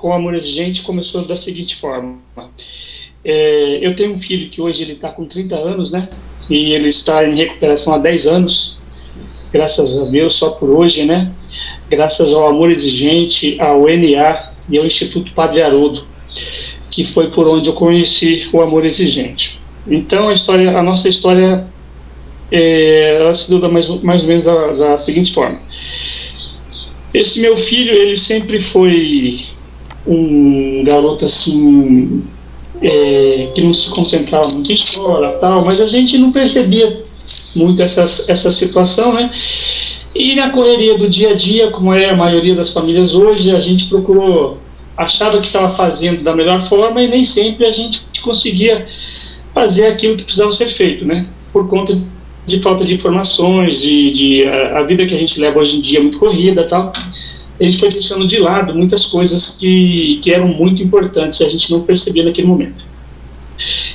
com o Amor Exigente começou da seguinte forma. Eu tenho um filho que hoje ele está com 30 anos, né? E ele está em recuperação há 10 anos, graças a Deus, só por hoje, né? Graças ao Amor Exigente, ao NA e ao Instituto Padre Haroldo, que foi por onde eu conheci o Amor Exigente. Então, a nossa história, ela se deu mais ou menos da seguinte forma. Esse meu filho, ele sempre foi um garoto assim, que não se concentrava muito em escola, tal, mas a gente não percebia muito essa situação, né? E na correria do dia a dia, como é a maioria das famílias hoje, a gente achava que estava fazendo da melhor forma e nem sempre a gente conseguia fazer aquilo que precisava ser feito, né? Por conta de falta de informações, a vida que a gente leva hoje em dia é muito corrida, tal. A gente foi deixando de lado muitas coisas que eram muito importantes e a gente não percebia naquele momento.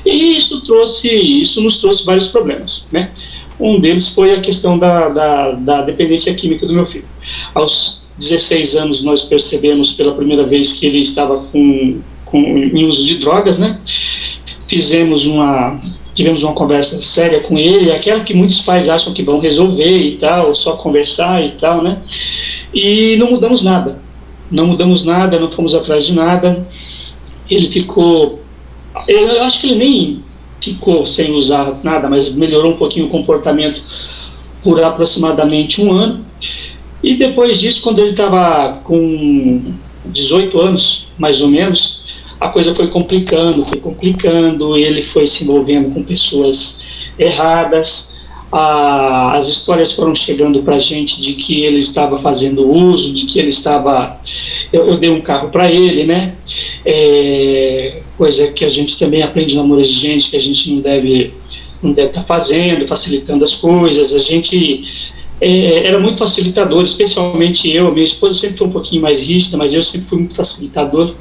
E isso nos trouxe vários problemas, né? Um deles foi a questão da dependência química do meu filho. Aos 16 anos nós percebemos pela primeira vez que ele estava em uso de drogas, né? Tivemos uma conversa séria com ele, aquela que muitos pais acham que vão resolver e tal, só conversar e tal, né? E não mudamos nada, não fomos atrás de nada. Ele ficou, eu acho que ele nem ficou sem usar nada, mas melhorou um pouquinho o comportamento por aproximadamente 1 ano. E depois disso, quando ele estava com 18 anos, mais ou menos, a coisa foi complicando, ele foi se envolvendo com pessoas erradas, as histórias foram chegando para a gente de que ele estava fazendo uso, de que ele estava... Eu dei um carro para ele, né? Coisa que a gente também aprende no Amor Exigente, que a gente não deve estar fazendo, facilitando as coisas. A gente era muito facilitador, especialmente eu. Minha esposa sempre foi um pouquinho mais rígida, mas eu sempre fui muito facilitador.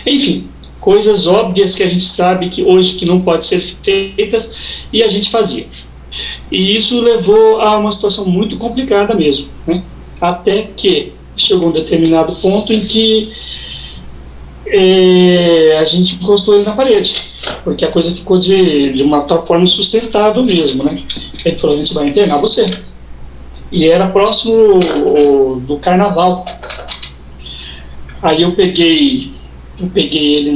Enfim, coisas óbvias que a gente sabe que hoje que não pode ser feitas, e a gente fazia. E isso levou a uma situação muito complicada mesmo, né? Até que chegou um determinado ponto em que a gente encostou ele na parede, porque a coisa ficou de uma tal forma insustentável mesmo, né? Ele falou: a gente vai internar você. E era próximo do carnaval. Aí eu peguei ele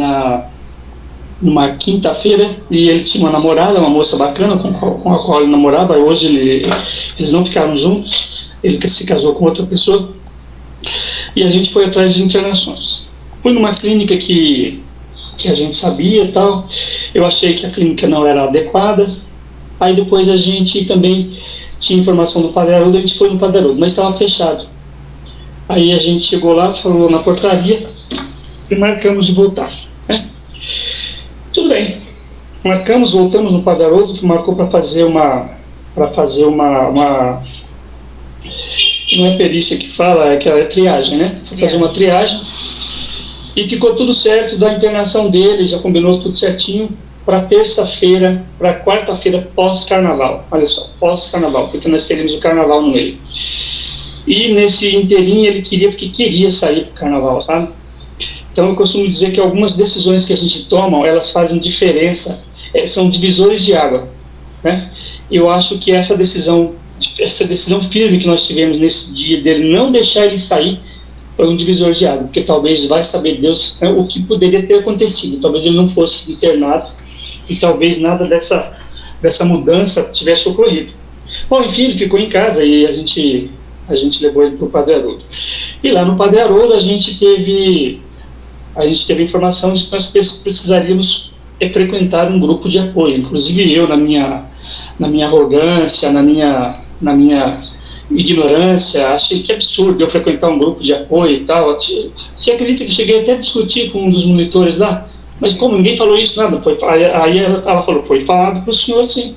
numa quinta-feira, e ele tinha uma namorada, uma moça bacana com a qual ele namorava. Hoje eles não ficaram juntos, ele se casou com outra pessoa, e a gente foi atrás de internações. Fui numa clínica que a gente sabia e tal. Eu achei que a clínica não era adequada. Aí depois a gente também tinha informação do Padre Haroldo, a gente foi no Padre Haroldo, mas estava fechado. Aí a gente chegou lá, falou na portaria e marcamos de voltar, né? Tudo bem, marcamos, voltamos no Padre Haroldo, que marcou para fazer uma não é perícia que fala, é aquela triagem, né? Para fazer uma triagem, e ficou tudo certo da internação dele, já combinou tudo certinho para terça-feira, para quarta-feira pós-carnaval. Olha só, pós-carnaval, porque nós teríamos o carnaval no meio. E nesse inteirinho ele queria sair pro carnaval, sabe? Então eu costumo dizer que algumas decisões que a gente toma, elas fazem diferença, são divisores de água, né? Eu acho que essa decisão firme que nós tivemos nesse dia dele não deixar ele sair foi um divisor de água, porque talvez, vai saber Deus, o que poderia ter acontecido. Talvez ele não fosse internado e talvez nada dessa mudança tivesse ocorrido. Bom, enfim, ele ficou em casa e a gente levou ele para o Padre Haroldo. E lá no Padre Haroldo a gente teve informação de que nós precisaríamos frequentar um grupo de apoio. Inclusive eu, na minha arrogância, na minha ignorância, achei que absurdo eu frequentar um grupo de apoio e tal. Você acredita que eu cheguei até a discutir com um dos monitores lá? Mas como ninguém falou isso, nada. Aí ela falou: foi falado para o senhor, sim.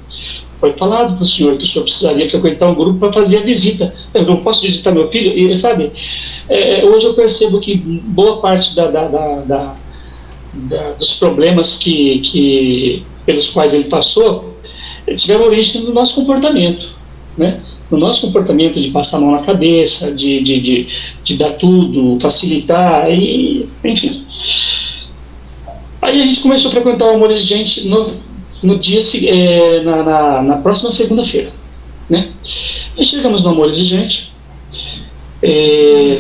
Foi falado para o senhor que o senhor precisaria frequentar um grupo para fazer a visita. Eu não posso visitar meu filho, e sabe? Hoje eu percebo que boa parte dos problemas pelos quais ele passou tiveram origem do nosso comportamento, né? no nosso comportamento de passar a mão na cabeça, de dar tudo, facilitar, enfim. Aí a gente começou a frequentar o Amor Exigente no dia na próxima segunda-feira, né? Aí chegamos no Amor Exigente,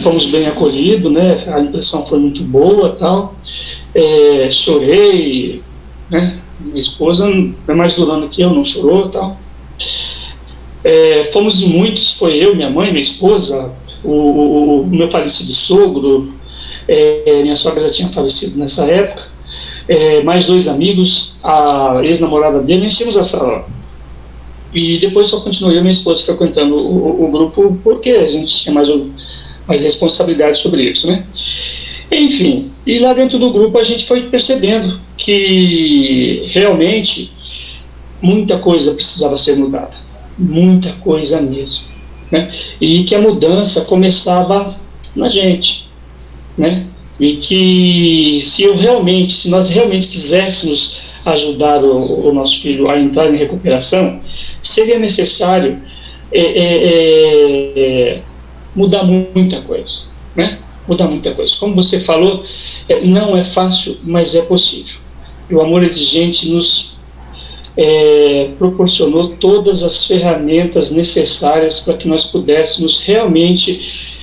fomos bem acolhidos, né? A impressão foi muito boa, tal. Chorei, né? Minha esposa é mais durona que eu, não chorou, tal. Fomos em muitos, foi eu, minha mãe, minha esposa, o meu falecido sogro, minha sogra já tinha falecido nessa época, mais 2 amigos, a ex-namorada dele, enchemos a sala. E depois só continuou eu e minha esposa frequentando o grupo, porque a gente tinha mais responsabilidade sobre isso, né? Enfim, e lá dentro do grupo a gente foi percebendo que realmente muita coisa precisava ser mudada, muita coisa mesmo, né? E que a mudança começava na gente, né? E que se nós realmente quiséssemos ajudar o nosso filho a entrar em recuperação, seria necessário mudar muita coisa, né? Mudar muita coisa. Como você falou, não é fácil, mas é possível. E o Amor Exigente nos proporcionou todas as ferramentas necessárias para que nós pudéssemos realmente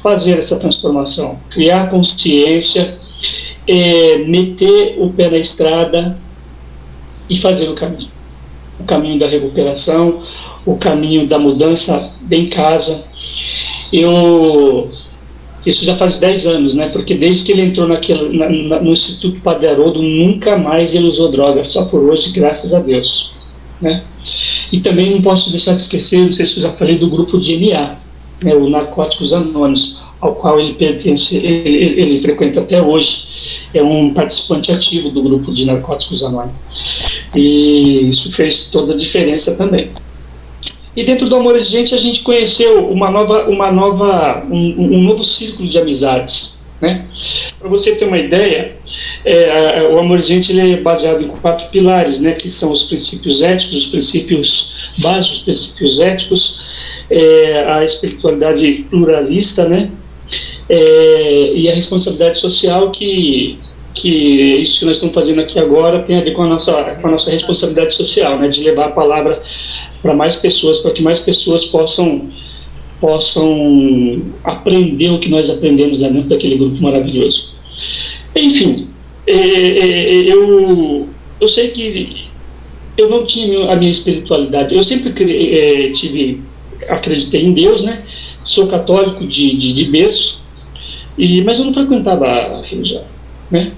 fazer essa transformação, criar consciência, meter o pé na estrada e fazer o caminho da recuperação, o caminho da mudança em casa. Isso já faz 10 anos, né? Porque desde que ele entrou no Instituto Padre Haroldo, nunca mais ele usou droga, só por hoje, graças a Deus, né? E também não posso deixar de esquecer, não sei se eu já falei, do grupo de NA, né, o Narcóticos Anônimos, ao qual ele pertence, ele frequenta até hoje, é um participante ativo do grupo de Narcóticos Anônimos. E isso fez toda a diferença também. E dentro do Amor Exigente a gente conheceu um novo círculo de amizades, né? Para você ter uma ideia, o Amor Exigente ele é baseado em 4 pilares, né? Que são os princípios éticos, os princípios básicos, os princípios éticos, a espiritualidade pluralista, né? E a responsabilidade social que isso que nós estamos fazendo aqui agora tem a ver com a nossa responsabilidade social, né, de levar a palavra para mais pessoas, para que mais pessoas possam aprender o que nós aprendemos lá dentro daquele grupo maravilhoso. Enfim, eu sei que eu não tinha a minha espiritualidade, eu sempre acreditei em Deus, né, sou católico de berço, mas eu não frequentava a religião, né?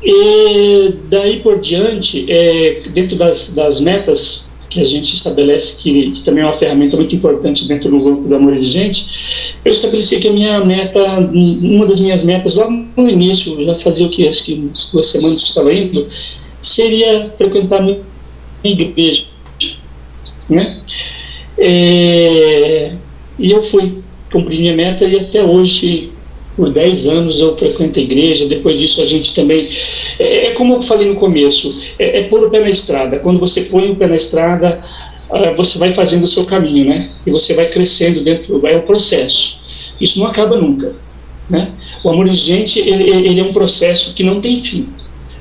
E daí por diante, dentro das metas que a gente estabelece, que também é uma ferramenta muito importante dentro do grupo do Amor Exigente, eu estabeleci que a minha meta, uma das minhas metas, logo no início, já fazia acho que umas 2 semanas que estava indo, seria frequentar uma igreja, né? E eu cumpri minha meta e até hoje, por 10 anos eu frequento a igreja. Depois disso a gente também, como eu falei no começo, pôr o pé na estrada. Quando você põe o pé na estrada, você vai fazendo o seu caminho, né? E você vai crescendo é um processo. Isso não acaba nunca, né? O Amor Exigente, ele é um processo que não tem fim.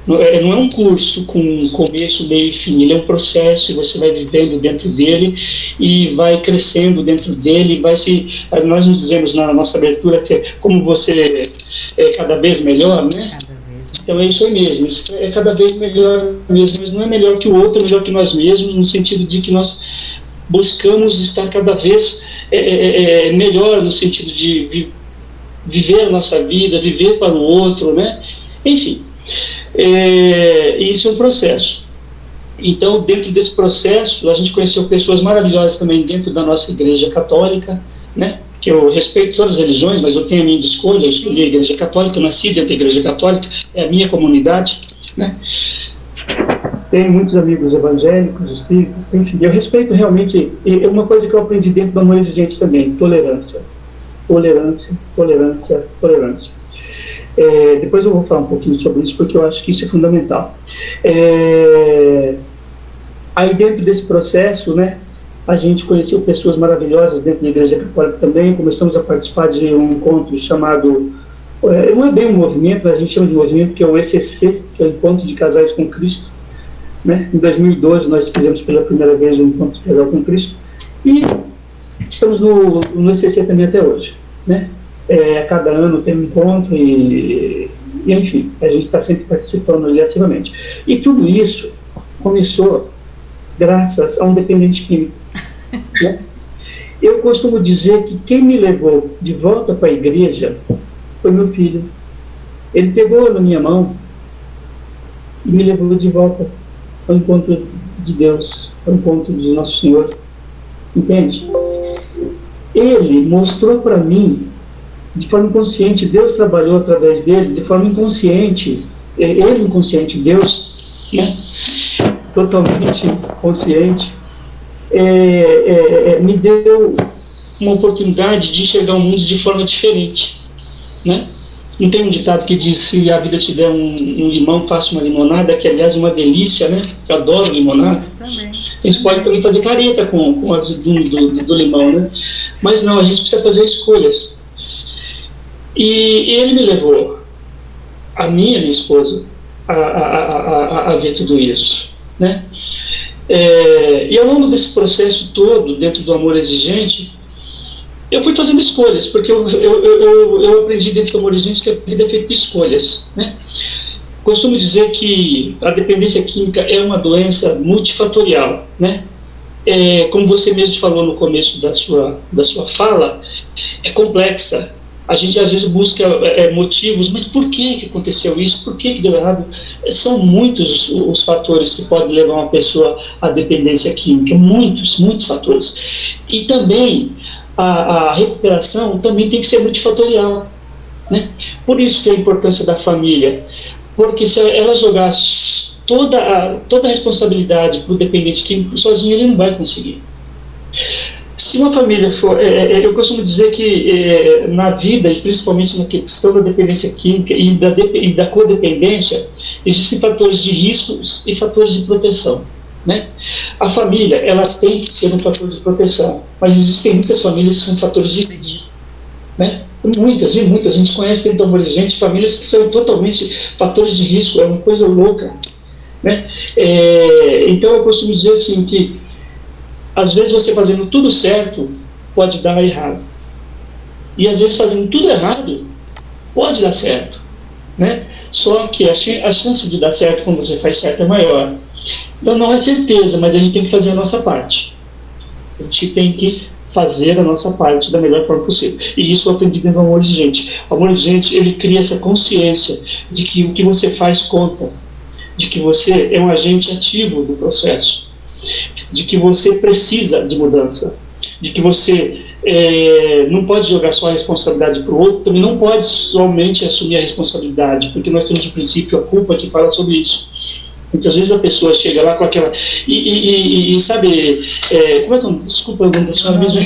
Não é um curso com começo, meio e fim. Ele é um processo e você vai vivendo dentro dele e vai crescendo dentro dele. Nós nos dizemos na nossa abertura que como você é cada vez melhor, né? Então é isso aí mesmo. É cada vez melhor mesmo. Mas não é melhor que o outro, é melhor que nós mesmos, no sentido de que nós buscamos estar cada vez melhor, no sentido de viver a nossa vida, viver para o outro, né? Enfim. Isso é um processo. Então, dentro desse processo, a gente conheceu pessoas maravilhosas também dentro da nossa igreja católica, né? Que eu respeito todas as religiões, mas eu tenho a minha escolha. Eu escolhi a igreja católica, eu nasci dentro da igreja católica, é a minha comunidade, né? Tenho muitos amigos evangélicos, espíritas, enfim, eu respeito realmente. É uma coisa que eu aprendi dentro do Amor Exigente também: tolerância, tolerância, tolerância, tolerância. Depois eu vou falar um pouquinho sobre isso, porque eu acho que isso é fundamental. Aí dentro desse processo, né, A gente conheceu pessoas maravilhosas dentro da Igreja Católica também. Começamos a participar de um encontro chamado, não é bem um movimento, mas a gente chama de movimento, que é o ECC, que é o Encontro de Casais com Cristo, né? Em 2012 nós fizemos pela primeira vez um encontro de casal com Cristo, e estamos no ECC também até hoje, né? A cada ano tem um encontro e enfim, a gente está sempre participando ali ativamente. E tudo isso começou graças a um dependente químico, né? Eu costumo dizer que quem me levou de volta para a igreja foi meu filho. Ele pegou na minha mão e me levou de volta ao encontro de Deus, ao encontro de Nosso Senhor, entende? Ele mostrou para mim, de forma inconsciente, Deus trabalhou através dele, de forma inconsciente, ele inconsciente, Deus, né? Totalmente consciente, me deu uma oportunidade de enxergar o mundo de forma diferente, né? Não tem um ditado que diz: se a vida te der um limão, faça uma limonada, que aliás é uma delícia, né? Eu adoro limonada. Também. A gente pode também fazer careta com o azedume do limão, né? Mas não, a gente precisa fazer escolhas. E ele me levou, a minha esposa, a ver tudo isso, né? E ao longo desse processo todo, dentro do amor exigente, eu fui fazendo escolhas, porque eu aprendi dentro do amor exigente que a vida é feita de escolhas, né? Costumo dizer que a dependência química é uma doença multifatorial, né? Como você mesmo falou no começo da sua fala, é complexa. A gente às vezes busca motivos, mas por que aconteceu isso? Por que deu errado? São muitos os fatores que podem levar uma pessoa à dependência química, muitos fatores. E também a recuperação também tem que ser multifatorial, né? Por isso que a importância da família, porque se ela jogar toda a responsabilidade para o dependente químico sozinho, ele não vai conseguir. Se uma família for... eu costumo dizer que na vida, e principalmente na questão da dependência química e da codependência, existem fatores de riscos e fatores de proteção, né? A família, ela tem que ser um fator de proteção, mas existem muitas famílias que são fatores de risco, né? Muitas, a gente conhece dentro do amor exigente famílias que são totalmente fatores de risco, é uma coisa louca, né? Então eu costumo dizer assim que às vezes você fazendo tudo certo pode dar errado, e às vezes fazendo tudo errado pode dar certo, né? Só que a chance de dar certo quando você faz certo é maior. Então não é certeza, mas a gente tem que fazer a nossa parte. A gente tem que fazer a nossa parte da melhor forma possível. E isso eu aprendi dentro do amor exigente. O amor exigente, ele cria essa consciência de que o que você faz conta, de que você é um agente ativo do processo, de que você precisa de mudança, de que você não pode jogar só a responsabilidade para o outro, também não pode somente assumir a responsabilidade, porque nós temos o princípio, a culpa, que fala sobre isso. Muitas vezes a pessoa chega lá com aquela... E sabe... como é que... Desculpa, Ana, da senhora mesmo...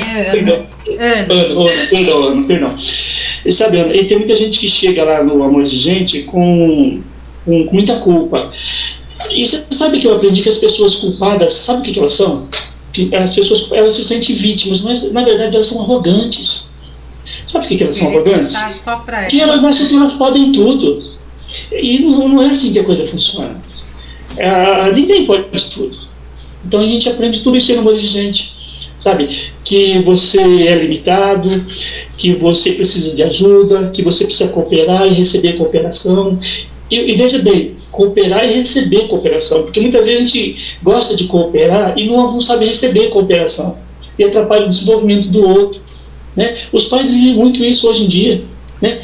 Perdão. E sabe, Ana, e tem muita gente que chega lá no amor exigente com muita culpa. E você sabe que eu aprendi que as pessoas culpadas, sabe o que elas são? Que as pessoas, elas se sentem vítimas, mas na verdade elas são arrogantes. Sabe por que elas são arrogantes? Porque elas acham que elas podem tudo. E não é assim que a coisa funciona. Ninguém pode tudo. Então a gente aprende tudo isso no amor exigente, sabe? Que você é limitado, que você precisa de ajuda, que você precisa cooperar e receber cooperação. E veja bem, cooperar e receber cooperação, porque muitas vezes a gente gosta de cooperar e não sabe receber cooperação, e atrapalha o desenvolvimento do outro, né? Os pais vivem muito isso hoje em dia, né?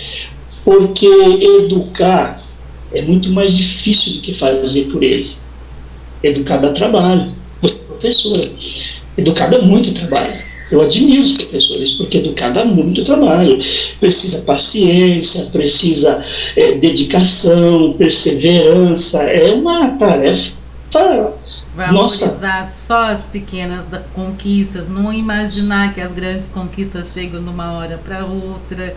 Porque educar é muito mais difícil do que fazer por ele. Educar dá trabalho. Você é professora, educar dá muito trabalho. Eu admiro os professores, porque educar dá muito trabalho. Precisa paciência, precisa dedicação, perseverança. É uma tarefa. Valorizar só as pequenas conquistas, não imaginar que as grandes conquistas chegam de uma hora para outra,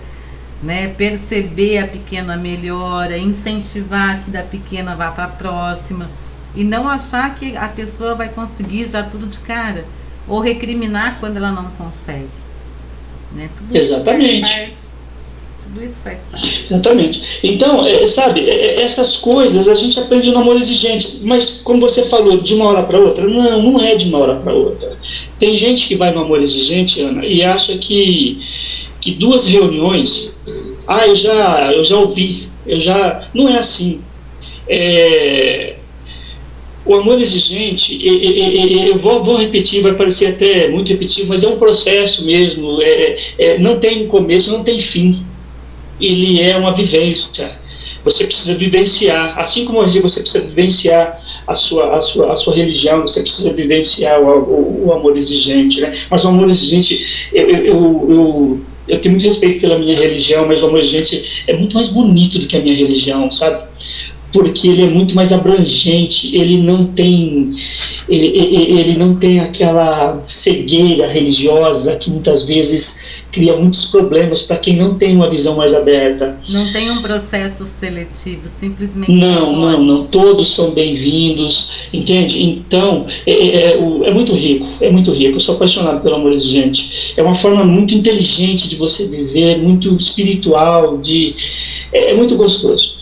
né? Perceber a pequena melhora, incentivar que da pequena vá para a próxima, e não achar que a pessoa vai conseguir já tudo de cara. ou recriminar quando ela não consegue, né? Exatamente. Tudo isso faz parte. Exatamente. Então, sabe, essas coisas a gente aprende no amor exigente, mas como você falou, de uma hora para outra, não é de uma hora para outra. Tem gente que vai no amor exigente, Ana, e acha que 2 reuniões, eu já ouvi, não é assim. O amor exigente, eu vou repetir, vai parecer até muito repetitivo, mas é um processo mesmo, não tem começo, não tem fim. Ele é uma vivência. Você precisa vivenciar, assim como hoje você precisa vivenciar a sua religião, você precisa vivenciar o amor exigente, né? Mas o amor exigente, eu tenho muito respeito pela minha religião, mas o amor exigente é muito mais bonito do que a minha religião, sabe? Porque ele é muito mais abrangente, ele não tem aquela cegueira religiosa que muitas vezes cria muitos problemas para quem não tem uma visão mais aberta. Não tem um processo seletivo, simplesmente... Não, todos são bem-vindos, entende? Então, é muito rico, eu sou apaixonado pelo amor exigente. É uma forma muito inteligente de você viver, muito espiritual, é muito gostoso.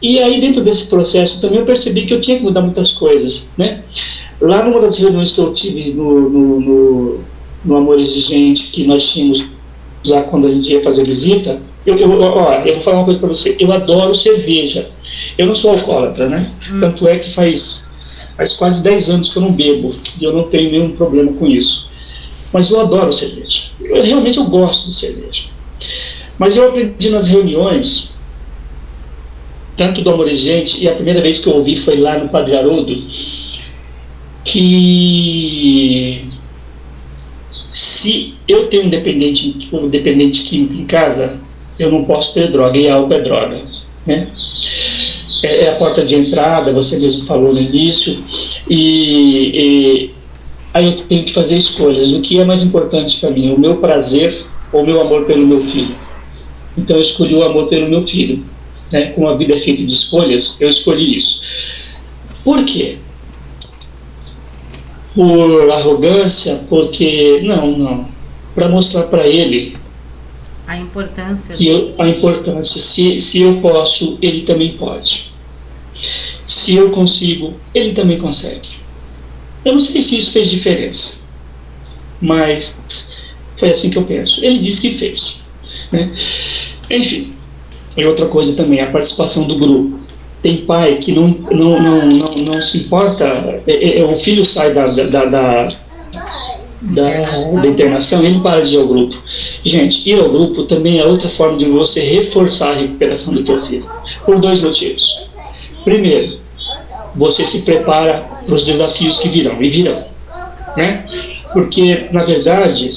E aí, dentro desse processo, também eu percebi que eu tinha que mudar muitas coisas, né? Lá numa das reuniões que eu tive no Amor Exigente, que nós tínhamos lá quando a gente ia fazer visita, eu vou falar uma coisa para você, eu adoro cerveja. Eu não sou alcoólatra, né? Tanto é que faz quase 10 anos que eu não bebo, e eu não tenho nenhum problema com isso. Mas eu adoro cerveja. Eu gosto de cerveja. Mas eu aprendi nas reuniões, tanto do Amor Exigente, e a primeira vez que eu ouvi foi lá no Padre Haroldo, que se eu tenho um dependente químico em casa, eu não posso ter droga, e álcool é droga, né? É a porta de entrada, você mesmo falou no início, e aí eu tenho que fazer escolhas. O que é mais importante para mim, o meu prazer ou o meu amor pelo meu filho? Então eu escolhi o amor pelo meu filho, né? Como a vida é feita de escolhas, eu escolhi isso. Por quê? Por arrogância? Porque não, para mostrar para ele a importância. Se eu posso, ele também pode. Se eu consigo, ele também consegue. Eu não sei se isso fez diferença, mas foi assim que eu penso. Ele disse que fez, né? Enfim. E outra coisa também, a participação do grupo. Tem pai que não se importa, o filho sai da internação, ele para de ir ao grupo. Gente, ir ao grupo também é outra forma de você reforçar a recuperação do teu filho, por 2 motivos. Primeiro, você se prepara para os desafios que virão, né? Porque, na verdade,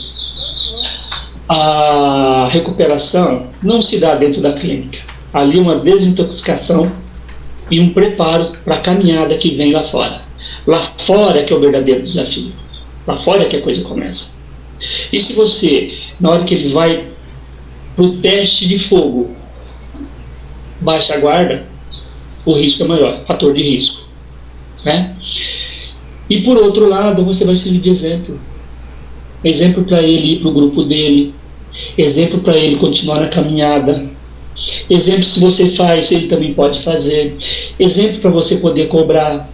a recuperação não se dá dentro da clínica. Ali uma desintoxicação e um preparo para a caminhada que vem lá fora. Lá fora é que é o verdadeiro desafio. Lá fora é que a coisa começa. E se você, na hora que ele vai para o teste de fogo, baixa a guarda, o risco é maior, fator de risco, né? E por outro lado, você vai servir de exemplo. Exemplo para ele ir para o grupo dele, exemplo para ele continuar na caminhada, exemplo, se você faz, ele também pode fazer, exemplo para você poder cobrar.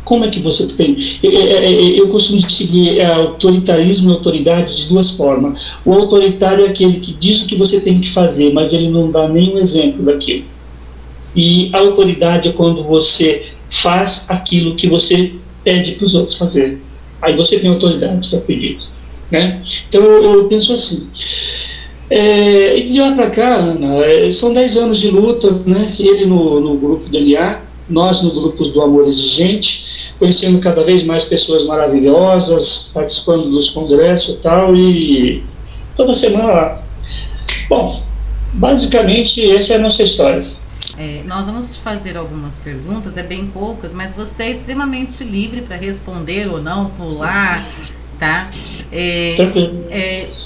Como é que você tem... Eu costumo distinguir autoritarismo e autoridade de 2 formas. O autoritário é aquele que diz o que você tem que fazer, mas ele não dá nenhum exemplo daquilo. E a autoridade é quando você faz aquilo que você pede para os outros fazer. Aí você tem autoridade para pedir, né? Então eu penso assim. E de lá para cá, Ana, são 10 anos de luta, né? Ele no grupo do LA, nós no grupos do Amor Exigente, conhecendo cada vez mais pessoas maravilhosas, participando dos congressos e tal, e toda semana lá. Bom, basicamente essa é a nossa história. Nós vamos te fazer algumas perguntas, bem poucas, mas você é extremamente livre para responder ou não, pular, tá?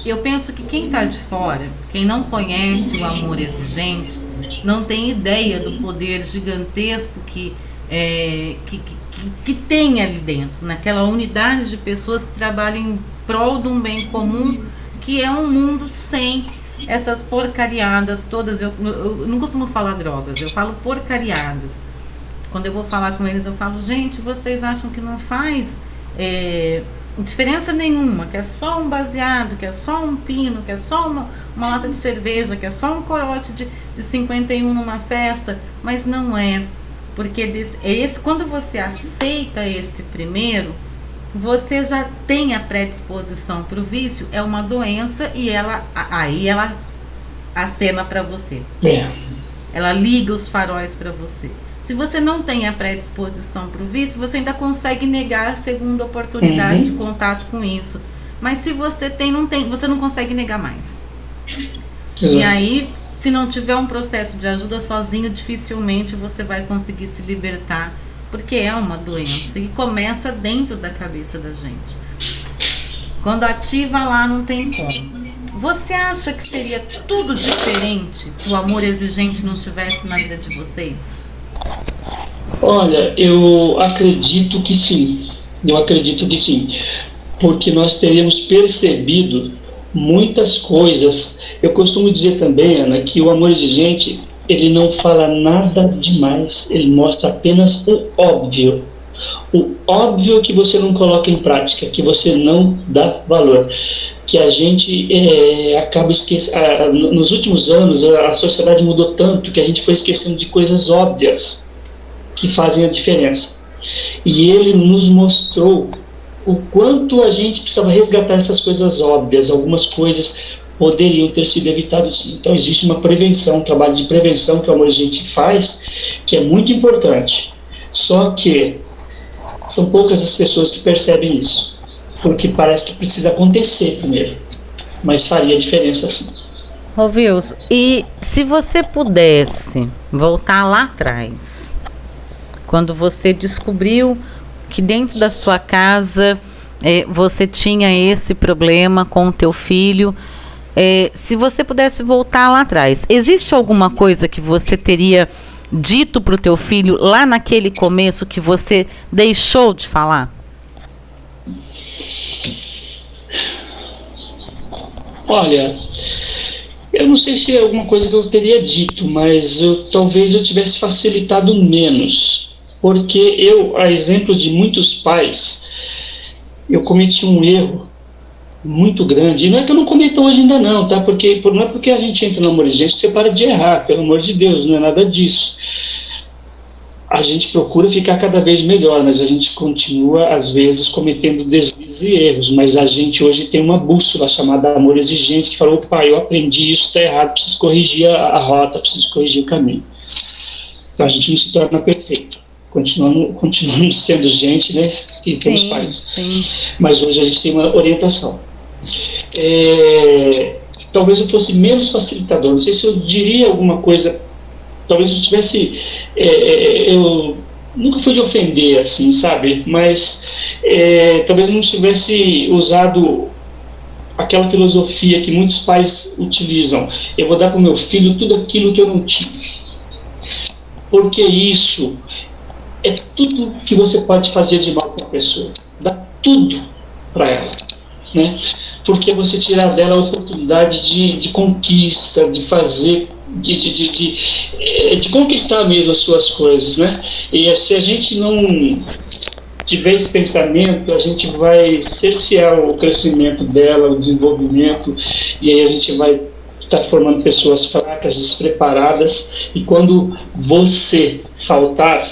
Eu penso que quem está de fora, quem não conhece o Amor Exigente, não tem ideia do poder gigantesco que que tem ali dentro, naquela unidade de pessoas que trabalham em prol de um bem comum, que é um mundo sem essas porcariadas todas. Eu não costumo falar drogas, eu falo porcariadas. Quando eu vou falar com eles, eu falo, gente, vocês acham que não faz diferença nenhuma, que é só um baseado, que é só um pino, que é só uma lata de cerveja, que é só um corote de 51 numa festa, mas não é. Porque quando você aceita esse primeiro, você já tem a predisposição para o vício, é uma doença e aí ela acena para você. Ela liga os faróis para você. Se você não tem a predisposição para o vício, você ainda consegue negar a segunda oportunidade de contato com isso. Mas se você você não consegue negar mais. E aí, se não tiver um processo de ajuda sozinho, dificilmente você vai conseguir se libertar, porque é uma doença e começa dentro da cabeça da gente. Quando ativa lá, não tem como. Você acha que seria tudo diferente se o amor exigente não tivesse na vida de vocês? Olha, eu acredito que sim. Porque nós teríamos percebido muitas coisas. Eu costumo dizer também, Ana, que o amor exigente, ele não fala nada demais, ele mostra apenas o óbvio. O óbvio que você não coloca em prática, que você não dá valor, que a gente acaba esquecendo. Nos últimos anos, a sociedade mudou tanto que a gente foi esquecendo de coisas óbvias que fazem a diferença. E ele nos mostrou o quanto a gente precisava resgatar essas coisas óbvias. Algumas coisas poderiam ter sido evitadas. Então existe uma prevenção, um trabalho de prevenção que o amor exigente faz, que é muito importante. Só que são poucas as pessoas que percebem isso, porque parece que precisa acontecer primeiro, mas faria diferença sim. Ô Wilson, e se você pudesse voltar lá atrás, quando você descobriu que dentro da sua casa você tinha esse problema com o teu filho, se você pudesse voltar lá atrás, existe alguma coisa que você teria dito para o teu filho lá naquele começo que você deixou de falar? Olha, eu não sei se é alguma coisa que eu teria dito, mas talvez eu tivesse facilitado menos, porque a exemplo de muitos pais, eu cometi um erro muito grande, e não é que eu não cometo hoje ainda não, tá? Não é porque a gente entra no amor exigente que você para de errar, pelo amor de Deus, não é nada disso. A gente procura ficar cada vez melhor, mas a gente continua, às vezes, cometendo deslizes e erros, mas a gente hoje tem uma bússola chamada amor exigente, que fala, opa, eu aprendi isso, está errado, preciso corrigir a rota, preciso corrigir o caminho. Então a gente não se torna perfeito. Continuamos sendo gente, né, que temos pais. Sim. Mas hoje a gente tem uma orientação. Talvez eu fosse menos facilitador, não sei se eu diria alguma coisa, talvez eu tivesse, eu nunca fui de ofender, assim, sabe, mas talvez eu não tivesse usado aquela filosofia que muitos pais utilizam, eu vou dar para o meu filho tudo aquilo que eu não tive, porque isso é tudo que você pode fazer de mal para a pessoa, dá tudo para ela, né? Porque você tirar dela a oportunidade de conquista, de fazer, de conquistar mesmo as suas coisas, né? E se a gente não tiver esse pensamento, a gente vai cercear o crescimento dela, o desenvolvimento, e aí a gente vai estar formando pessoas fracas, despreparadas, e quando você faltar,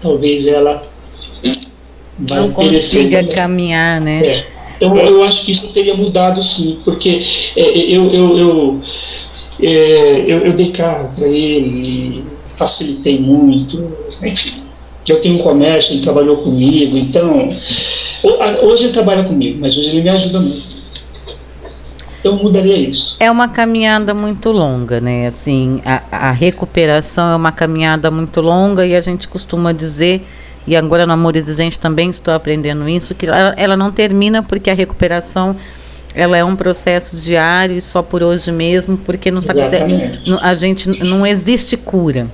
talvez ela vai não consiga caminhar, né? Então eu acho que isso teria mudado sim, porque eu dei carro para ele, facilitei muito, enfim. Eu tenho um comércio, ele trabalhou comigo, então hoje ele trabalha comigo, mas hoje ele me ajuda muito. Eu mudaria isso. É uma caminhada muito longa, né? Assim, a recuperação é uma caminhada muito longa e a gente costuma dizer, e agora no Amor Exigente também estou aprendendo isso, que ela não termina porque a recuperação ela é um processo diário e só por hoje mesmo, porque não, a gente não existe cura.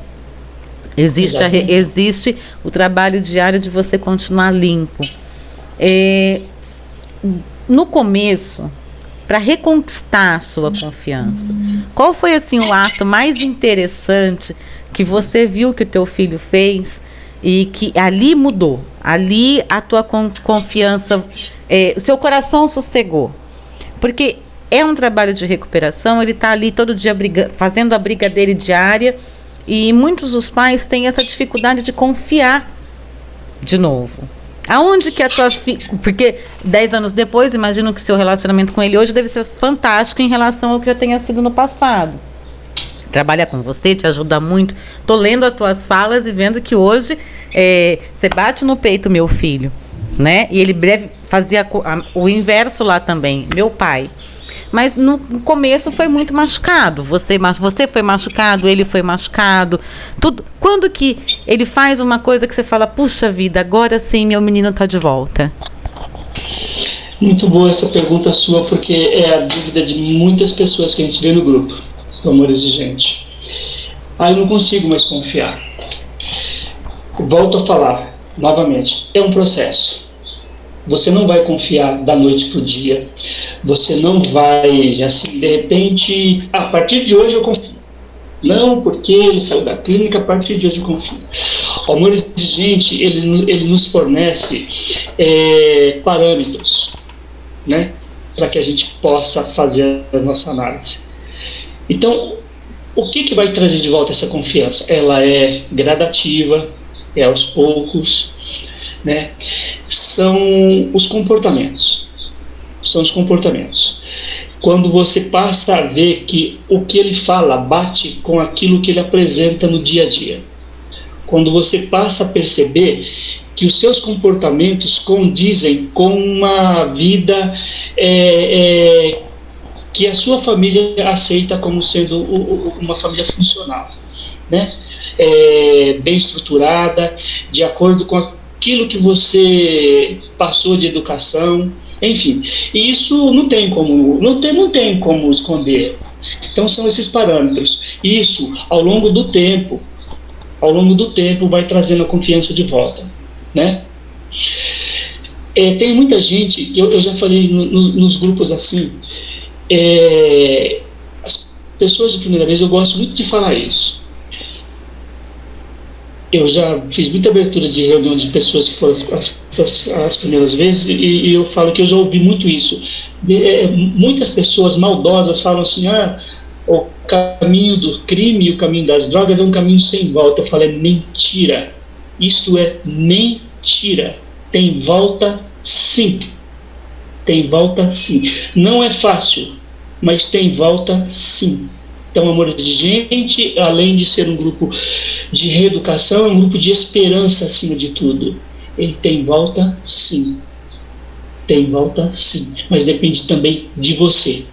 Exatamente. Existe o trabalho diário de você continuar limpo. No começo, para reconquistar a sua confiança, qual foi assim o ato mais interessante que você viu que o teu filho fez e que ali mudou? Ali a tua confiança, o seu coração sossegou. Porque é um trabalho de recuperação, ele está ali todo dia fazendo a briga dele diária, e muitos dos pais têm essa dificuldade de confiar de novo. Aonde que a tua filha... Porque 10 anos depois, imagino que o seu relacionamento com ele hoje deve ser fantástico em relação ao que já tenha sido no passado. Trabalha com você, te ajuda muito. Estou lendo as tuas falas e vendo que hoje você bate no peito, meu filho, né? E ele breve fazia o inverso lá também, meu pai. Mas no começo foi muito machucado. Você foi machucado, ele foi machucado. Tudo. Quando que ele faz uma coisa que você fala, puxa vida, agora sim meu menino está de volta? Muito boa essa pergunta sua, porque é a dúvida de muitas pessoas que a gente vê no grupo do Amor Exigente. Eu não consigo mais confiar. Volto a falar novamente, é um processo. Você não vai confiar da noite para o dia. Você não vai, assim, de repente, a partir de hoje eu confio. Não, porque ele saiu da clínica, a partir de hoje eu confio. O Amor Exigente, ele nos fornece parâmetros, né, para que a gente possa fazer a nossa análise. Então, o que vai trazer de volta essa confiança? Ela é gradativa, é aos poucos, né? São os comportamentos. Quando você passa a ver que o que ele fala bate com aquilo que ele apresenta no dia a dia. Quando você passa a perceber que os seus comportamentos condizem com uma vida que a sua família aceita como sendo uma família funcional, né? Bem estruturada, de acordo com aquilo que você passou de educação, enfim. E isso não tem como esconder. Então são esses parâmetros. Isso, ao longo do tempo, vai trazendo a confiança de volta, né? Tem muita gente, eu já falei nos grupos assim, as pessoas de primeira vez, eu gosto muito de falar isso. Eu já fiz muita abertura de reunião de pessoas que foram as primeiras vezes, e eu falo que eu já ouvi muito isso. Muitas pessoas maldosas falam assim, o caminho do crime e o caminho das drogas é um caminho sem volta. Eu falo, é mentira. Isto é mentira. Tem volta sim. Tem volta sim. Não é fácil, mas tem volta sim. Então, Amor Exigente, além de ser um grupo de reeducação, é um grupo de esperança acima de tudo. Ele tem volta sim. Tem volta sim. Mas depende também de você.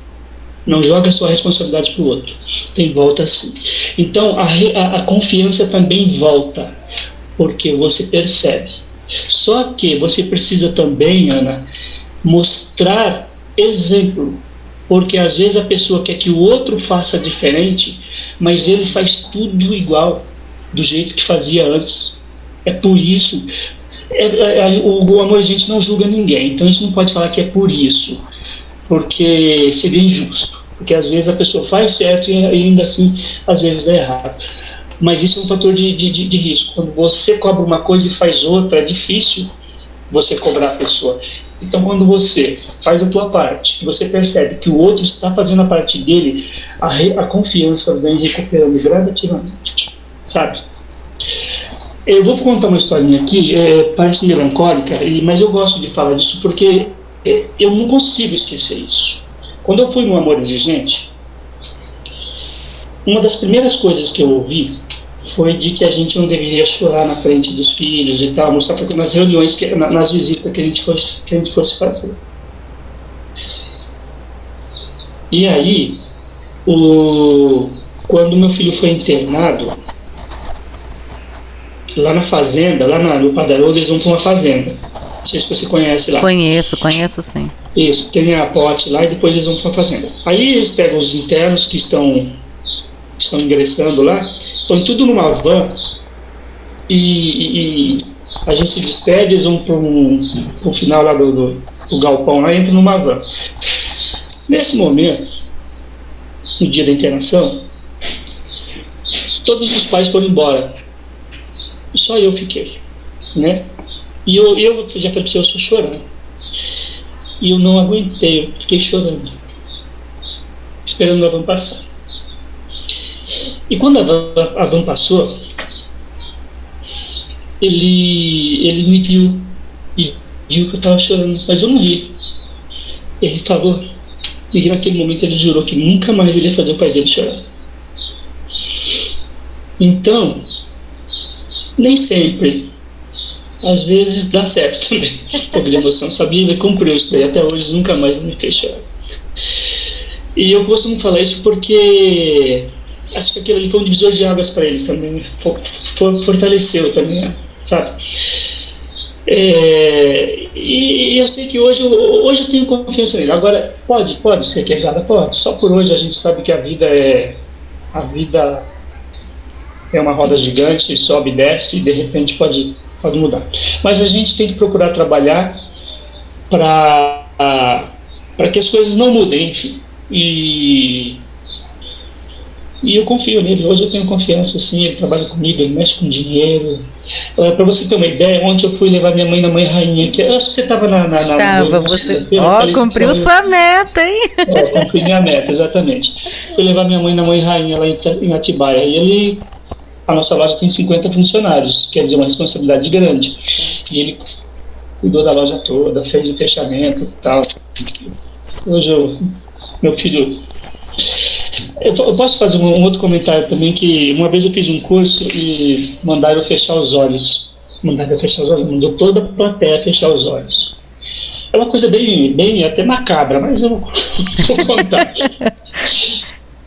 Não joga a sua responsabilidade para o outro. Tem volta sim. Então, a confiança também volta, porque você percebe. Só que você precisa também, Ana, mostrar exemplo. Porque às vezes a pessoa quer que o outro faça diferente, mas ele faz tudo igual, do jeito que fazia antes. É por isso. O Amor Exigente não julga ninguém, então a gente não pode falar que é por isso, porque seria injusto. Porque às vezes a pessoa faz certo e ainda assim, às vezes dá errado. Mas isso é um fator de risco. Quando você cobra uma coisa e faz outra, é difícil você cobrar a pessoa. Então, quando você faz a tua parte, que você percebe que o outro está fazendo a parte dele, a confiança vem recuperando gradativamente, sabe? Eu vou contar uma historinha aqui, parece melancólica, mas eu gosto de falar disso porque eu não consigo esquecer isso. Quando eu fui no Amor Exigente, uma das primeiras coisas que eu ouvi foi de que a gente não deveria chorar na frente dos filhos e tal, mostrar porque nas reuniões, nas visitas que a gente fosse fazer. E aí, quando meu filho foi internado, lá na fazenda, no Padarolho, eles vão para uma fazenda. Não sei se você conhece lá. Conheço sim. Isso, tem a pote lá e depois eles vão para uma fazenda. Aí eles pegam os internos que estão ingressando lá, põe tudo numa van e a gente se despede, eles vão para o final lá do galpão, lá entra numa van. Nesse momento, no dia da internação, todos os pais foram embora, só eu fiquei, né? E eu já falei para você, eu sou chorando, e eu não aguentei, eu fiquei chorando, esperando a van passar. E quando a van passou, ele me viu e viu que eu estava chorando, mas eu não ri. Ele falou, e naquele momento ele jurou que nunca mais ele ia fazer o pai dele chorar. Então, nem sempre, às vezes dá certo também, um pouco de emoção, sabia? Ele cumpriu isso daí, até hoje nunca mais me fez chorar. E eu costumo falar isso porque acho que aquilo ali foi um divisor de águas para ele também, fortaleceu também, sabe? E eu sei que hoje eu tenho confiança nele. Agora, pode ser quebrada, pode. Só por hoje a gente sabe que a vida é uma roda gigante, sobe e desce, e de repente pode mudar. Mas a gente tem que procurar trabalhar para que as coisas não mudem, enfim. E eu confio nele, hoje eu tenho confiança, assim, ele trabalha comigo, ele mexe com dinheiro. Para você ter uma ideia, ontem eu fui levar minha mãe na Mãe Rainha, que eu acho que você estava Tava, você cumpriu sua meta, hein? Cumpri minha meta, exatamente. Fui levar minha mãe na Mãe Rainha lá em Atibaia, e a nossa loja tem 50 funcionários, quer dizer, uma responsabilidade grande. E ele cuidou da loja toda, fez o fechamento e tal. Hoje meu filho... Eu posso fazer um outro comentário também, que uma vez eu fiz um curso e mandaram eu fechar os olhos. Mandou toda a plateia fechar os olhos. É uma coisa bem até macabra, mas eu vou contar.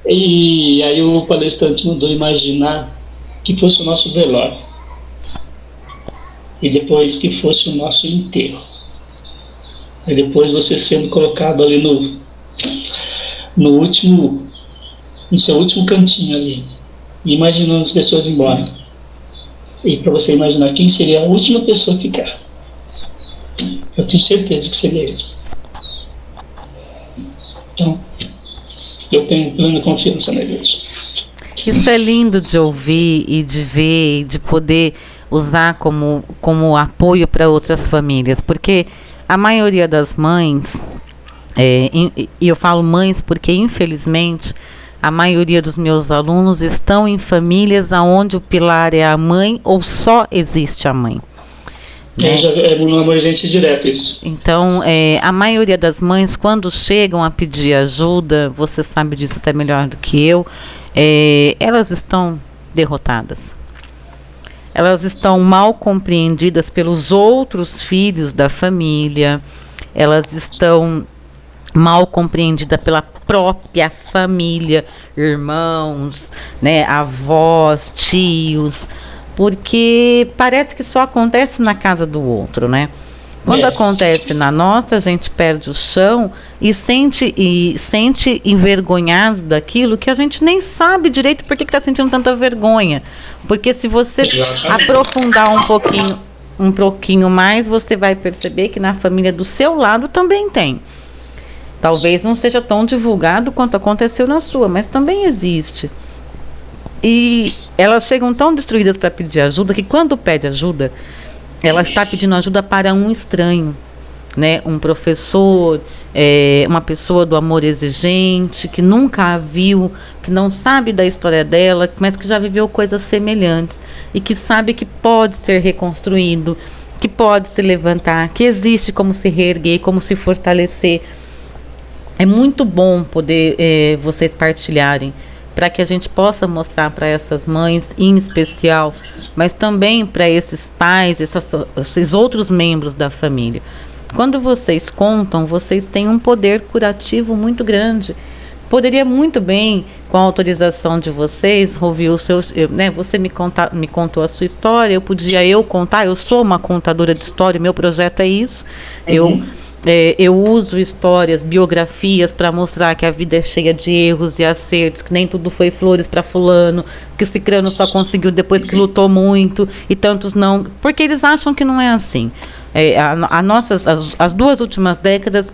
E aí o palestrante mandou imaginar que fosse o nosso velório. E depois que fosse o nosso enterro. E depois você sendo colocado ali no seu último cantinho ali, imaginando as pessoas embora. E para você imaginar quem seria a última pessoa a ficar. Eu tenho certeza que seria ele. Então, eu tenho plena confiança nele hoje. Isso é lindo de ouvir e de ver e de poder usar como apoio para outras famílias, porque a maioria das mães, e eu falo mães porque infelizmente a maioria dos meus alunos estão em famílias onde o pilar é a mãe ou só existe a mãe. É um emergência direto isso. Então, a maioria das mães, quando chegam a pedir ajuda, você sabe disso até melhor do que eu, elas estão derrotadas. Elas estão mal compreendidas pelos outros filhos da família, elas estão mal compreendida pela própria família, irmãos, né, avós, tios, porque parece que só acontece na casa do outro, né? Quando acontece na nossa, a gente perde o chão e sente envergonhado daquilo que a gente nem sabe direito por que está sentindo tanta vergonha. Porque se você aprofundar um pouquinho mais, você vai perceber que na família do seu lado também tem. Talvez não seja tão divulgado quanto aconteceu na sua, mas também existe. E elas chegam tão destruídas para pedir ajuda que quando pede ajuda, ela está pedindo ajuda para um estranho, né? Um professor, uma pessoa do amor exigente, que nunca a viu, que não sabe da história dela, mas que já viveu coisas semelhantes e que sabe que pode ser reconstruído, que pode se levantar, que existe como se reerguer, como se fortalecer. É muito bom poder vocês partilharem, para que a gente possa mostrar para essas mães, em especial, mas também para esses pais, esses outros membros da família. Quando vocês contam, vocês têm um poder curativo muito grande. Poderia muito bem, com a autorização de vocês, ouvir os seus, né, você me contou a sua história, eu podia contar, eu sou uma contadora de história, meu projeto é isso. Eu uso histórias, biografias para mostrar que a vida é cheia de erros e acertos, que nem tudo foi flores para fulano, que o cicrano só conseguiu depois que lutou muito e tantos não, porque eles acham que não é assim. As 2 últimas décadas,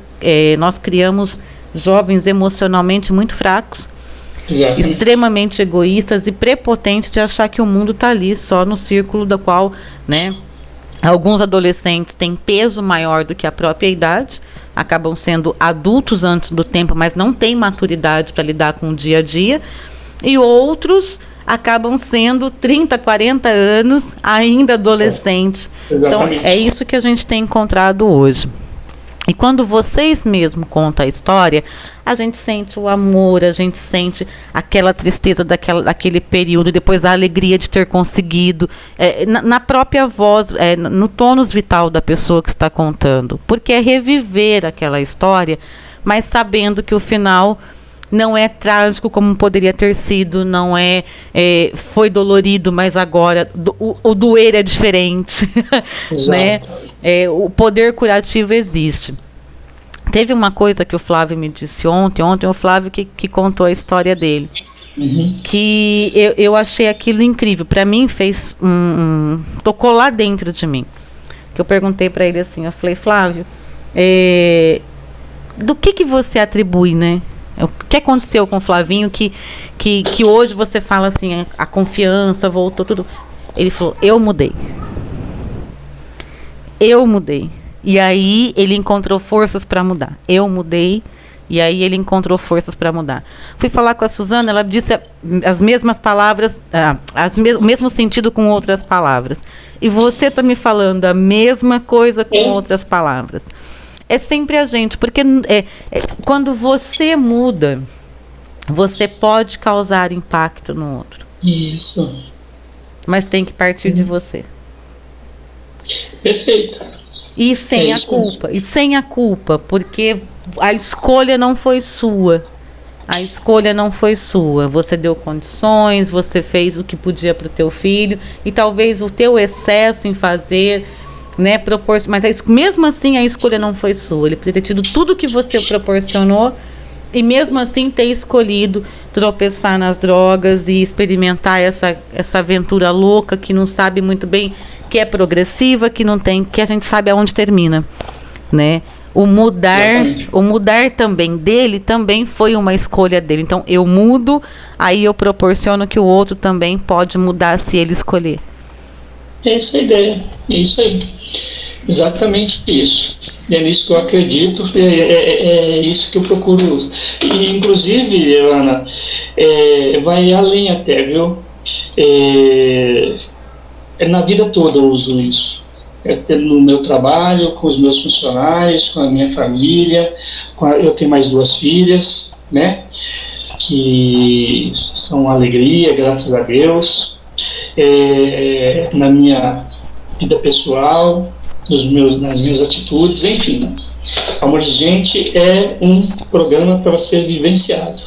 nós criamos jovens emocionalmente muito fracos, extremamente egoístas e prepotentes de achar que o mundo está ali só no círculo da qual, né? Alguns adolescentes têm peso maior do que a própria idade, acabam sendo adultos antes do tempo, mas não têm maturidade para lidar com o dia a dia, e outros acabam sendo 30, 40 anos ainda adolescentes. Então, é isso que a gente tem encontrado hoje. E quando vocês mesmos contam a história, a gente sente o amor, a gente sente aquela tristeza daquele período, depois a alegria de ter conseguido, na própria voz, no tônus vital da pessoa que está contando. Porque é reviver aquela história, mas sabendo que o final não é trágico como poderia ter sido, não foi dolorido, mas agora o doer é diferente. Né? O poder curativo existe. Teve uma coisa que o Flávio me disse ontem o Flávio que contou a história dele, que eu achei aquilo incrível. Para mim tocou lá dentro de mim, que eu perguntei para ele assim, eu falei, Flávio, do que você atribui, né? O que aconteceu com o Flavinho que hoje você fala assim, a confiança voltou, tudo. Ele falou, eu mudei. E aí ele encontrou forças para mudar. Eu mudei, e aí ele encontrou forças para mudar. Fui falar com a Suzana, ela disse as mesmas palavras, o mesmo sentido com outras palavras. E você está me falando a mesma coisa com outras palavras. É sempre a gente, porque quando você muda, você pode causar impacto no outro. Isso. Mas tem que partir de você. Perfeito. E sem a culpa, porque a escolha não foi sua. Você deu condições, você fez o que podia para o teu filho, e talvez o teu excesso em fazer, né, mas mesmo assim a escolha não foi sua. Ele poderia ter tido tudo que você proporcionou e mesmo assim ter escolhido tropeçar nas drogas e experimentar essa aventura louca que não sabe muito bem, que é progressiva, que a gente sabe aonde termina, né? O mudar também dele também foi uma escolha dele. Então eu mudo, aí eu proporciono que o outro também pode mudar se ele escolher. Essa é a ideia, é isso aí, exatamente isso. É nisso que eu acredito, é isso que eu procuro. E, inclusive, Ana, vai além até, viu? Na vida toda eu uso isso. No meu trabalho, com os meus funcionários, com a minha família. Eu tenho mais 2 filhas, né? Que são uma alegria, graças a Deus. Na minha vida pessoal, nas minhas atitudes, enfim. Amor de Gente é um programa para ser vivenciado.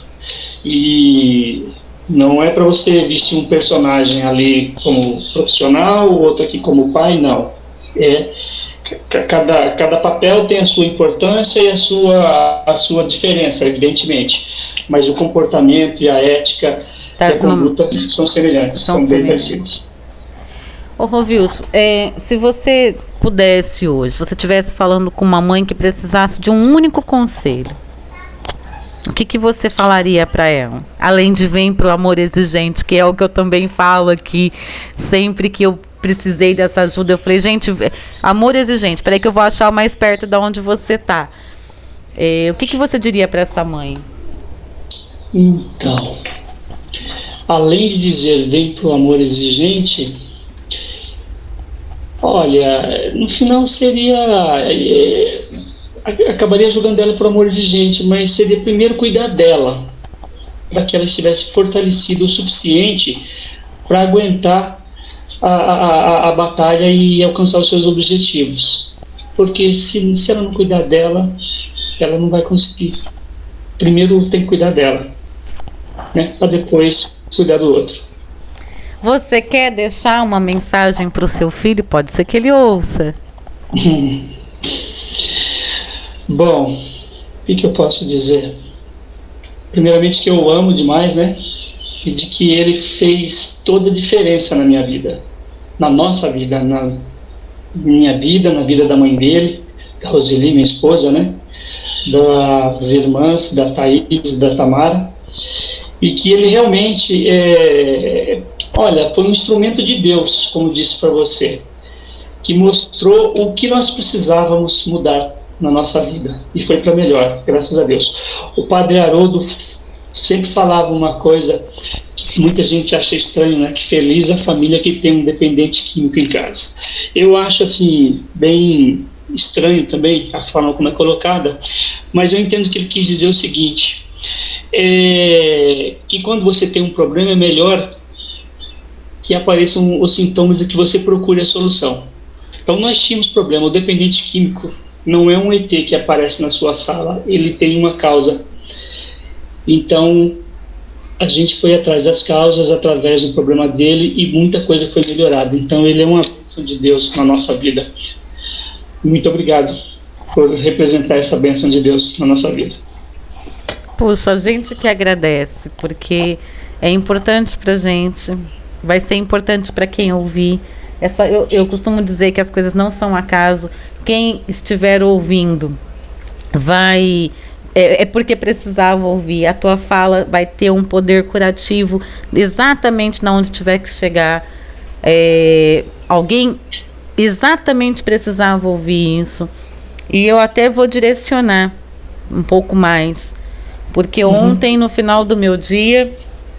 E não é para você vestir um personagem ali como profissional, o outro aqui como pai, não. Cada papel tem a sua importância e a sua diferença, evidentemente. Mas o comportamento e a ética e a conduta são semelhantes, são bem parecidos. Ô Rovilson, se você pudesse hoje, se você estivesse falando com uma mãe que precisasse de um único conselho, o que você falaria para ela? Além de vem pro amor exigente, que é o que eu também falo aqui, sempre que eu precisei dessa ajuda, eu falei, gente, amor exigente, peraí que eu vou achar o mais perto de onde você tá. O que você diria para essa mãe? Então, além de dizer vem pro amor exigente, olha, no final seria, acabaria jogando ela pro amor exigente, mas seria primeiro cuidar dela, para que ela estivesse fortalecida o suficiente para aguentar a batalha e alcançar os seus objetivos. Porque se ela não cuidar dela, ela não vai conseguir. Primeiro tem que cuidar dela, né, para depois cuidar do outro. Você quer deixar uma mensagem para o seu filho? Pode ser que ele ouça. Bom, o que eu posso dizer? Primeiramente que eu amo demais, né? E de que ele fez toda a diferença na minha vida, na nossa vida, na minha vida, na vida da mãe dele, da Roseli, minha esposa, né? Das irmãs, da Thaís, da Tamara, e que ele realmente, olha, foi um instrumento de Deus, como disse para você, que mostrou o que nós precisávamos mudar na nossa vida, e foi para melhor, graças a Deus. O padre Haroldo sempre falava uma coisa que muita gente acha estranho, né? Que feliz a família que tem um dependente químico em casa. Eu acho, assim, bem estranho também a forma como é colocada, mas eu entendo que ele quis dizer o seguinte, que quando você tem um problema é melhor que apareçam os sintomas e que você procure a solução. Então nós tínhamos problema, o dependente químico não é um ET que aparece na sua sala, ele tem uma causa. Então a gente foi atrás das causas através do problema dele e muita coisa foi melhorada. Então ele é uma bênção de Deus na nossa vida. Muito obrigado por representar essa bênção de Deus na nossa vida. Puxa, a gente que agradece, porque é importante pra gente, vai ser importante para quem ouvir. Eu costumo dizer que as coisas não são acaso. Quem estiver ouvindo vai... É porque precisava ouvir. A tua fala vai ter um poder curativo exatamente na onde tiver que chegar. Alguém exatamente precisava ouvir isso. E eu até vou direcionar um pouco mais. Porque ontem, no final do meu dia,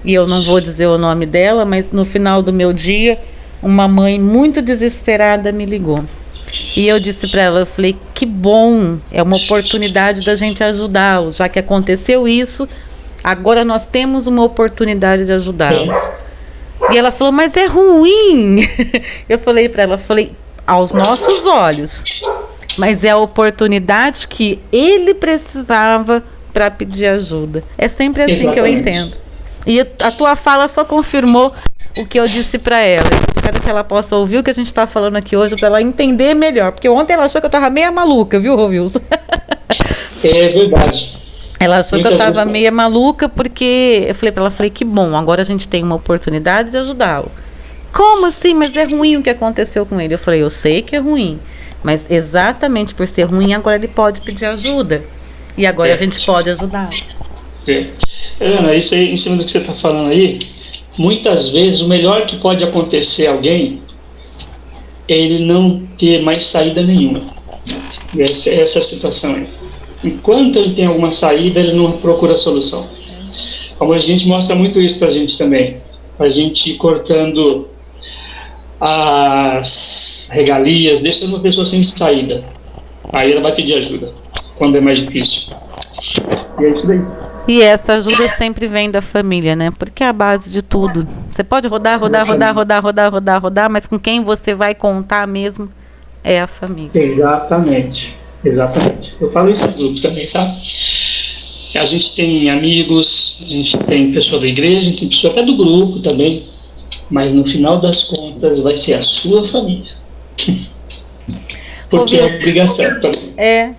e eu não vou dizer o nome dela, mas no final do meu dia, uma mãe muito desesperada me ligou. E eu disse para ela, eu falei, que bom, é uma oportunidade da gente ajudá-lo, já que aconteceu isso, agora nós temos uma oportunidade de ajudá-lo. E ela falou, mas é ruim. Eu falei para ela, aos nossos olhos, mas é a oportunidade que ele precisava para pedir ajuda. É sempre assim. Exatamente. Que eu entendo. E a tua fala só confirmou o que eu disse para ela. Eu espero que ela possa ouvir o que a gente está falando aqui hoje para ela entender melhor. Porque ontem ela achou que eu estava meia maluca, viu, Rovilson? É verdade. Ela achou que eu estava meia maluca porque eu falei para ela, que bom, agora a gente tem uma oportunidade de ajudá-lo. Como assim? Mas é ruim o que aconteceu com ele. Eu falei, eu sei que é ruim, mas exatamente por ser ruim, agora ele pode pedir ajuda. E agora a gente pode ajudar. Ana, isso aí, em cima do que você está falando aí, muitas vezes o melhor que pode acontecer a alguém é ele não ter mais saída nenhuma. Essa é a situação aí. Enquanto ele tem alguma saída, ele não procura solução. Como a gente mostra muito isso pra gente também. A gente ir cortando as regalias, deixando uma pessoa sem saída. Aí ela vai pedir ajuda, quando é mais difícil. E é isso daí. E essa ajuda sempre vem da família, né? Porque é a base de tudo. Você pode rodar, mas com quem você vai contar mesmo é a família. Exatamente. Eu falo isso no grupo também, sabe? A gente tem amigos, a gente tem pessoa da igreja, a gente tem pessoa até do grupo também, mas no final das contas vai ser a sua família. Porque é obrigação também.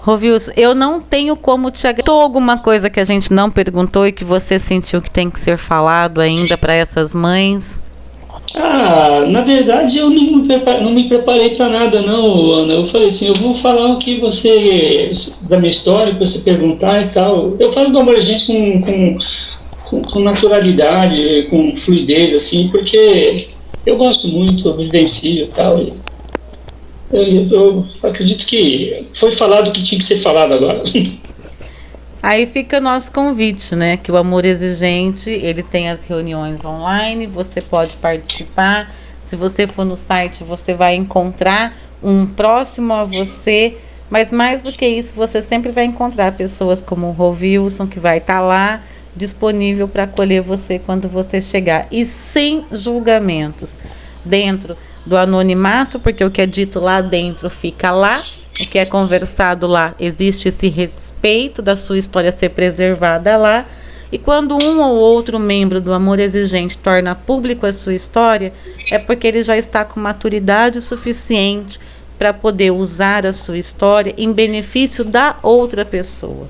Rovilson, eu não tenho como te agradecer. Alguma coisa que a gente não perguntou e que você sentiu que tem que ser falado ainda para essas mães? Na verdade eu não me preparei para nada não, Ana. Eu falei assim, eu vou falar o que você, da minha história, que você perguntar e tal. Eu falo do amor a gente com naturalidade, com fluidez, assim, porque eu gosto muito, eu vivencio e tal. Eu acredito que foi falado o que tinha que ser falado agora. Aí fica o nosso convite, né? Que o Amor Exigente, ele tem as reuniões online, você pode participar. Se você for no site, você vai encontrar um próximo a você. Mas mais do que isso, você sempre vai encontrar pessoas como o Rovilson, que vai estar lá, disponível para acolher você quando você chegar. E sem julgamentos. Dentro do anonimato, porque o que é dito lá dentro fica lá. O que é conversado lá, existe esse respeito da sua história ser preservada lá. E quando um ou outro membro do Amor Exigente torna público a sua história, é porque ele já está com maturidade suficiente para poder usar a sua história em benefício da outra pessoa.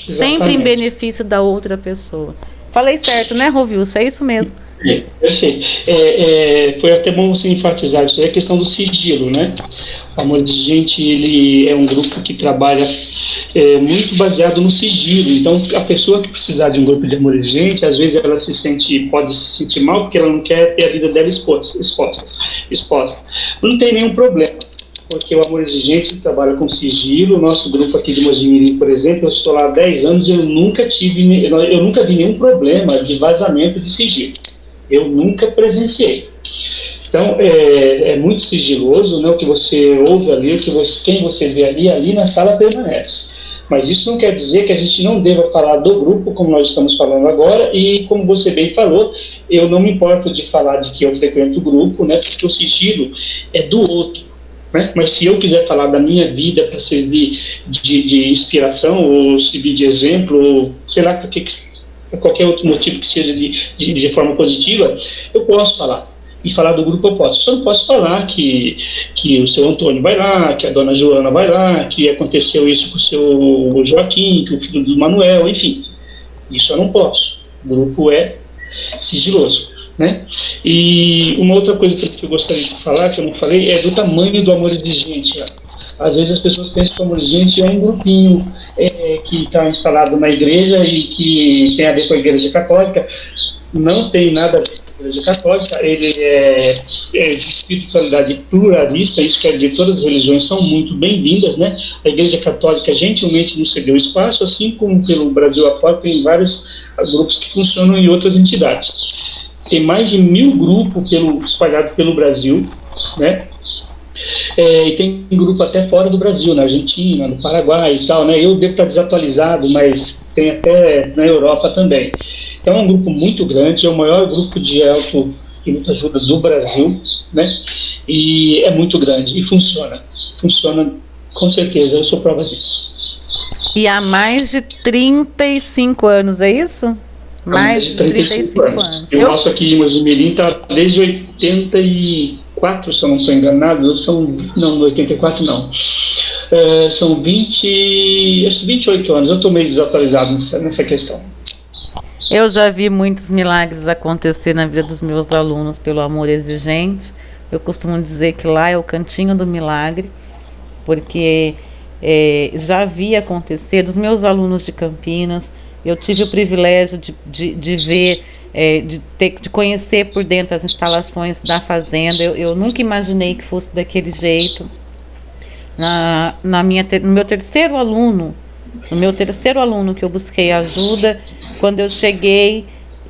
Exatamente. Sempre em benefício da outra pessoa. Falei certo, né, Rovilson? É isso mesmo. Perfeito. Foi até bom você enfatizar isso aí, a questão do sigilo, né? O Amor de Gente, ele é um grupo que trabalha muito baseado no sigilo. Então, a pessoa que precisar de um grupo de Amor de Gente, às vezes ela pode se sentir mal porque ela não quer ter a vida dela exposta. Não tem nenhum problema, porque o Amor Exigente trabalha com sigilo. O nosso grupo aqui de Mojimirim, por exemplo, eu estou lá há 10 anos e eu nunca vi nenhum problema de vazamento de sigilo. Eu nunca presenciei. Então, é muito sigiloso, né, o que você ouve ali, quem você vê ali na sala permanece. Mas isso não quer dizer que a gente não deva falar do grupo, como nós estamos falando agora, e como você bem falou, eu não me importo de falar de que eu frequento o grupo, né, porque o sigilo é do outro. Né? Mas se eu quiser falar da minha vida para servir de inspiração, ou servir de exemplo, ou sei lá, qualquer outro motivo que seja de forma positiva, eu posso falar. E falar do grupo eu posso. Só não posso falar que o seu Antônio vai lá, que a dona Joana vai lá, que aconteceu isso com o seu Joaquim, que o filho do Manuel, enfim. Isso eu não posso. O grupo é sigiloso. Né? E uma outra coisa que eu gostaria de falar, que eu não falei, é do tamanho do Amor Exigente. Às vezes as pessoas pensam que o Amor Exigente é um grupinho que está instalado na igreja e que tem a ver com a Igreja Católica. Não tem nada a ver com a Igreja Católica. Ele é de espiritualidade pluralista. Isso quer dizer que todas as religiões são muito bem-vindas, né? A Igreja Católica gentilmente nos cedeu espaço, assim como pelo Brasil afora tem vários grupos que funcionam em outras entidades. Tem mais de 1000 grupos espalhados pelo Brasil, né? E tem grupo até fora do Brasil, na Argentina, no Paraguai e tal, né? Eu devo estar desatualizado, mas tem até na Europa também. Então é um grupo muito grande, é o maior grupo de autoajuda do Brasil, né? E é muito grande e funciona com certeza, eu sou prova disso. E há mais de 35 anos, é isso? Mais de 35 anos. E o nosso aqui em Mojimirim está desde 84, se eu não estou enganado. Não, 84 não. São 28 anos. Eu estou meio desatualizado nessa questão. Eu já vi muitos milagres acontecer na vida dos meus alunos pelo Amor Exigente. Eu costumo dizer que lá é o cantinho do milagre, porque já vi acontecer dos meus alunos de Campinas. Eu tive o privilégio de ver, de conhecer por dentro as instalações da fazenda. Eu nunca imaginei que fosse daquele jeito. No meu terceiro aluno que eu busquei ajuda, quando eu cheguei,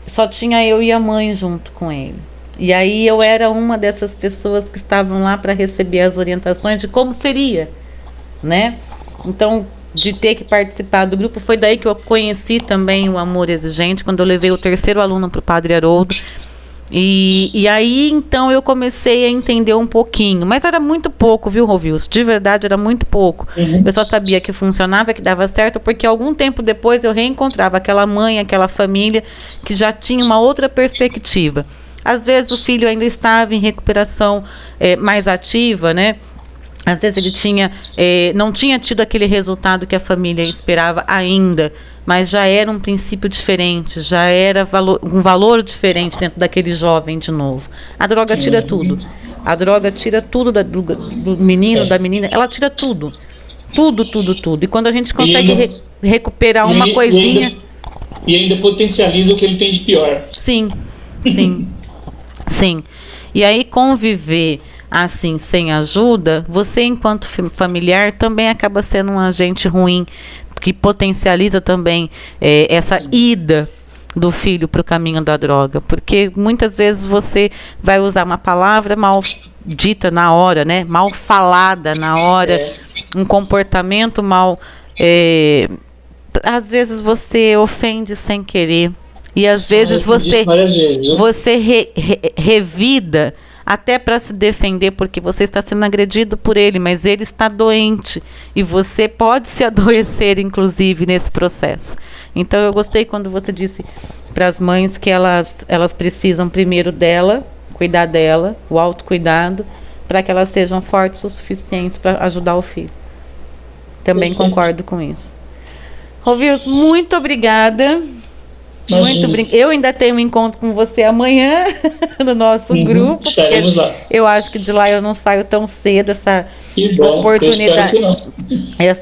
só tinha eu e a mãe junto com ele. E aí eu era uma dessas pessoas que estavam lá para receber as orientações de como seria, né? Então, de ter que participar do grupo, foi daí que eu conheci também o Amor Exigente, quando eu levei o terceiro aluno para o Padre Haroldo. E aí, então, eu comecei a entender um pouquinho, mas era muito pouco, viu, Rovilson? De verdade, era muito pouco. Eu só sabia que funcionava, que dava certo, porque algum tempo depois eu reencontrava aquela mãe, aquela família, que já tinha uma outra perspectiva. Às vezes o filho ainda estava em recuperação mais ativa, né? Às vezes ele não tinha tido aquele resultado que a família esperava ainda, mas já era um princípio diferente, já era um valor diferente dentro daquele jovem de novo. A droga tira tudo. A droga tira tudo do menino, da menina, ela tira tudo. Tudo. E quando a gente consegue recuperar uma coisinha... E ainda potencializa o que ele tem de pior. Sim. E aí conviver assim, sem ajuda, você enquanto familiar também acaba sendo um agente ruim, que potencializa também essa ida do filho para o caminho da droga, porque muitas vezes você vai usar uma palavra mal dita na hora, né? Mal falada na hora, um comportamento mal... às vezes você ofende sem querer, e às vezes você revida até para se defender, porque você está sendo agredido por ele, mas ele está doente e você pode se adoecer, inclusive, nesse processo. Então, eu gostei quando você disse para as mães que elas precisam primeiro dela, cuidar dela, o autocuidado, para que elas sejam fortes o suficiente para ajudar o filho. Também concordo com isso. Rovilson, muito obrigada. Eu ainda tenho um encontro com você amanhã no nosso grupo. Estaremos lá. Eu acho que de lá eu não saio tão cedo. Essa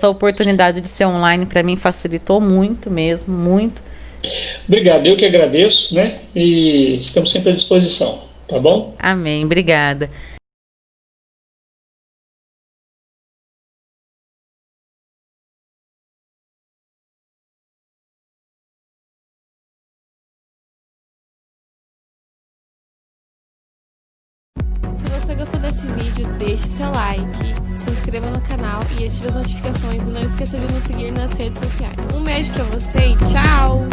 oportunidade de ser online para mim facilitou muito mesmo, muito. Obrigado, eu que agradeço, né? E estamos sempre à disposição, tá bom? Amém, obrigada. Se você gostou desse vídeo, deixe seu like, se inscreva no canal e ative as notificações e não esqueça de nos seguir nas redes sociais. Um beijo pra você e tchau!